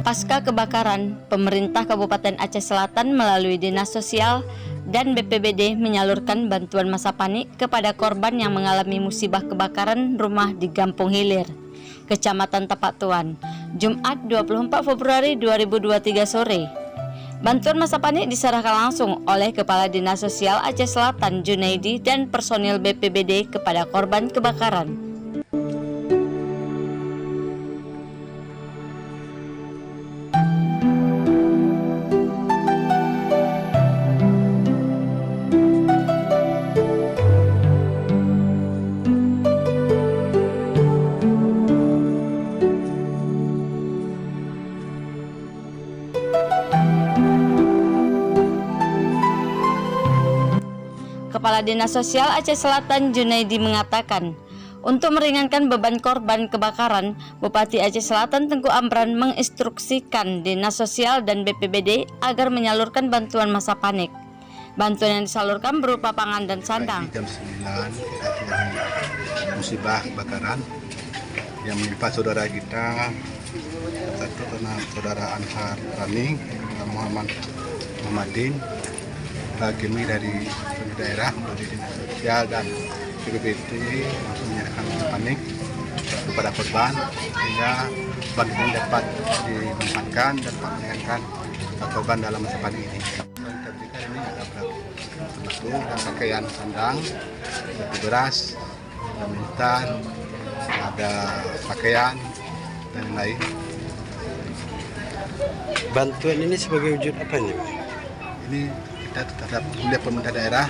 Pasca kebakaran, pemerintah Kabupaten Aceh Selatan melalui Dinas Sosial dan BPBD menyalurkan bantuan masa panik kepada korban yang mengalami musibah kebakaran rumah di Gampung Hilir, Kecamatan Tapak Tuan, Jumat 24 Februari 2023 sore. Bantuan masa panik diserahkan langsung oleh Kepala Dinas Sosial Aceh Selatan Junaidi dan personil BPBD kepada korban kebakaran. Kepala Dinas Sosial Aceh Selatan Junaidi mengatakan, untuk meringankan beban korban kebakaran, Bupati Aceh Selatan Tengku Amran menginstruksikan Dinas Sosial dan BPBD agar menyalurkan bantuan masa panik. Bantuan yang disalurkan berupa pangan dan sandang. Jam 9 kita terjadi musibah kebakaran yang menimpa saudara kita, satu karena saudara Anhar Raning, Muhammadin, kami dari daerah, dari Dinas Sosial dan BPBD langsung menyerahkan panik kepada korban sehingga bantuan dapat dimanfaatkan dan meringankan korban dalam masa panik ini. Yang terdiri ini ada termasuk dan pakaian sandang, beras, ada militan, ada pakaian dan lain. Bantuan ini sebagai wujud apa ini? Ini kita terhadap oleh pemerintah daerah,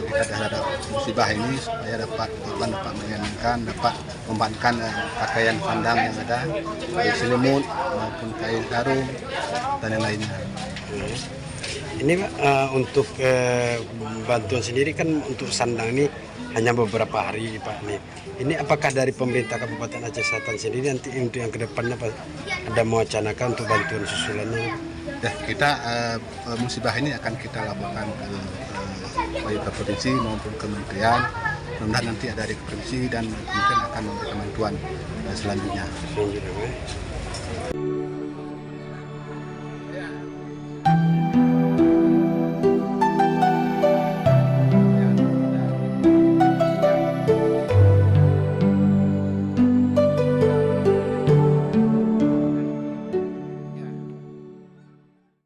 kita terhadap musibah ini supaya dapat korban dapat meringankan, dapat membankan pakaian sandang yang ada, baik selimut maupun kain sarung dan yang lainnya. Ini Pak, untuk bantuan sendiri kan untuk sandang ini hanya beberapa hari Pak nih. Ini apakah dari pemerintah Kabupaten Aceh Selatan sendiri nanti untuk yang kedepannya Pak ada mewacanakan untuk bantuan susulannya? Ya, kita musibah ini akan kita laporkan baik ke provinsi maupun kementerian. Mudah-mudahan nanti ada dari provinsi dan kemudian akan memberikan bantuan selanjutnya.